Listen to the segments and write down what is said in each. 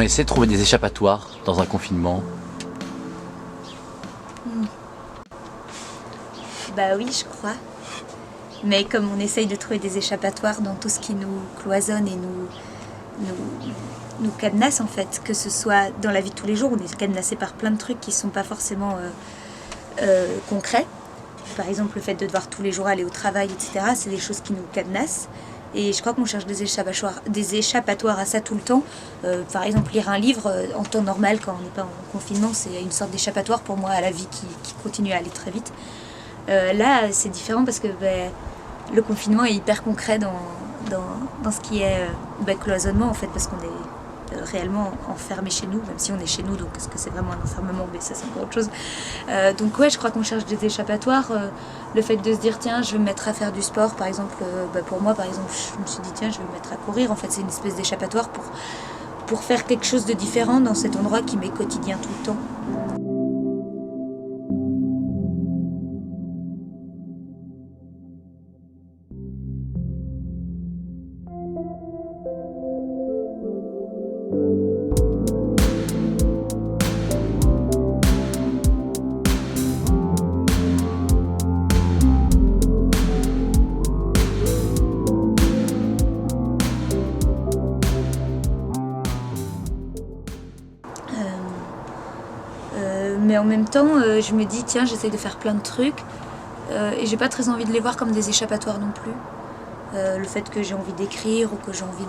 qu'on essaie de trouver des échappatoires dans un confinement? Bah oui, je crois. Mais comme on essaye de trouver des échappatoires dans tout ce qui nous cloisonne et nous cadenasse en fait, que ce soit dans la vie de tous les jours, on est cadenassé par plein de trucs qui ne sont pas forcément concrets. Par exemple, le fait de devoir tous les jours aller au travail, etc., c'est des choses qui nous cadenassent. Et je crois qu'on cherche des échappatoires à ça tout le temps. Par exemple, lire un livre en temps normal, quand on n'est pas en confinement, c'est une sorte d'échappatoire pour moi à la vie qui continue à aller très vite. Là, c'est différent parce que le confinement est hyper concret dans ce qui est cloisonnement, en fait, parce qu'on est réellement enfermé chez nous, même si on est chez nous, donc est-ce que c'est vraiment un enfermement? Mais ça, c'est encore autre chose. Donc ouais, je crois qu'on cherche des échappatoires. Le fait de se dire, tiens, je vais me mettre à faire du sport, par exemple, pour moi, par exemple, je me suis dit, tiens, je vais me mettre à courir. En fait, c'est une espèce d'échappatoire pour faire quelque chose de différent dans cet endroit qui m'est quotidien tout le temps. Mais en même temps, je me dis, tiens, j'essaye de faire plein de trucs et j'ai pas très envie de les voir comme des échappatoires non plus. Le fait que j'ai envie d'écrire ou que j'ai envie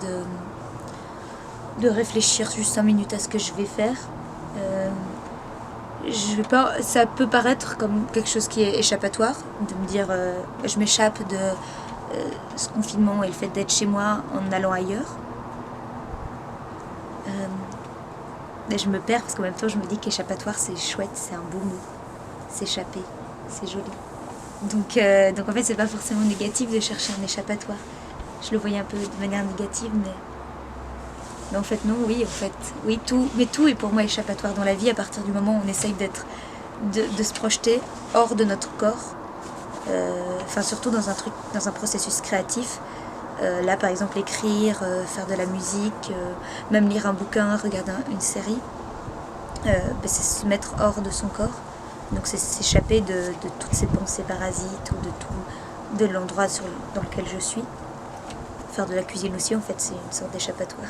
de réfléchir juste 5 minutes à ce que je vais faire, ça peut paraître comme quelque chose qui est échappatoire, de me dire je m'échappe de ce confinement et le fait d'être chez moi en allant ailleurs. Mais je me perds parce qu'en même temps je me dis qu'échappatoire c'est chouette, c'est un beau mot. S'échapper, c'est joli. Donc en fait c'est pas forcément négatif de chercher un échappatoire. Je le voyais un peu de manière négative, mais en fait non, oui, tout est pour moi échappatoire dans la vie à partir du moment où on essaye de se projeter hors de notre corps. Surtout dans un processus créatif. Là par exemple écrire, faire de la musique, même lire un bouquin, regarder une série, c'est se mettre hors de son corps. Donc c'est s'échapper de toutes ces pensées parasites ou de l'endroit dans lequel je suis. Faire de la cuisine aussi en fait c'est une sorte d'échappatoire.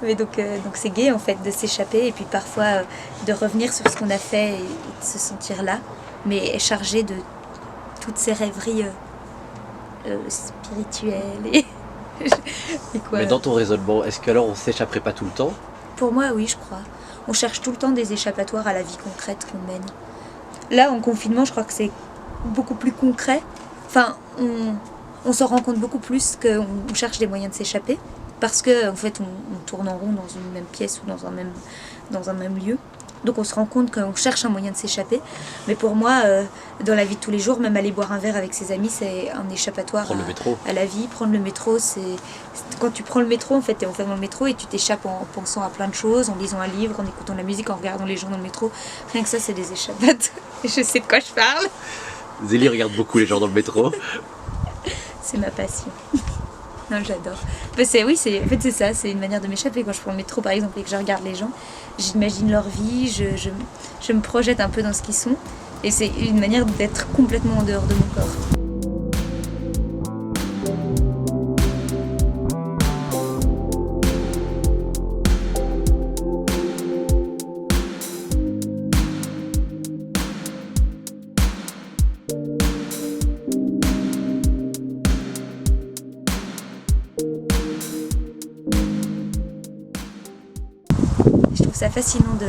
Mais donc c'est gai en fait de s'échapper et puis parfois de revenir sur ce qu'on a fait et de se sentir là, mais chargé de toutes ces rêveries spirituelles et quoi. Mais dans ton raisonnement, est-ce qu'alors on s'échapperait pas tout le temps? Pour moi oui, je crois. On cherche tout le temps des échappatoires à la vie concrète qu'on mène. Là en confinement je crois que c'est beaucoup plus concret. Enfin on s'en rend compte beaucoup plus qu'on cherche des moyens de s'échapper. Parce qu'en en fait, on tourne en rond dans une même pièce ou dans un même lieu. Donc on se rend compte qu'on cherche un moyen de s'échapper. Mais pour moi, dans la vie de tous les jours, même aller boire un verre avec ses amis, c'est un échappatoire à la vie. Prendre le métro, quand tu prends le métro, en fait, tu es enfermé dans le métro et tu t'échappes en pensant à plein de choses, en lisant un livre, en écoutant de la musique, en regardant les gens dans le métro. Rien que ça, c'est des échappatoires. Je sais de quoi je parle. Zélie regarde beaucoup les gens dans le métro. C'est ma passion. Non, j'adore. En fait, c'est ça, c'est une manière de m'échapper. Quand je prends le métro, par exemple, et que je regarde les gens, j'imagine leur vie, je me projette un peu dans ce qu'ils sont. Et c'est une manière d'être complètement en dehors de mon corps. C'est fascinant de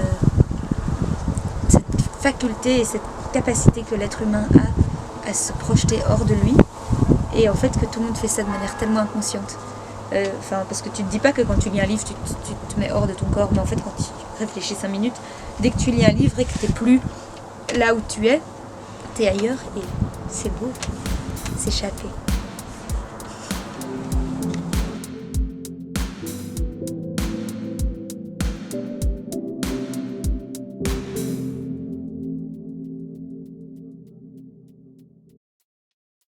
cette faculté et cette capacité que l'être humain a à se projeter hors de lui et en fait que tout le monde fait ça de manière tellement inconsciente. Parce que tu te dis pas que quand tu lis un livre tu te mets hors de ton corps, mais en fait quand tu réfléchis 5 minutes, dès que tu lis un livre et que t'es plus là où tu es, t'es ailleurs et c'est beau, s'échapper.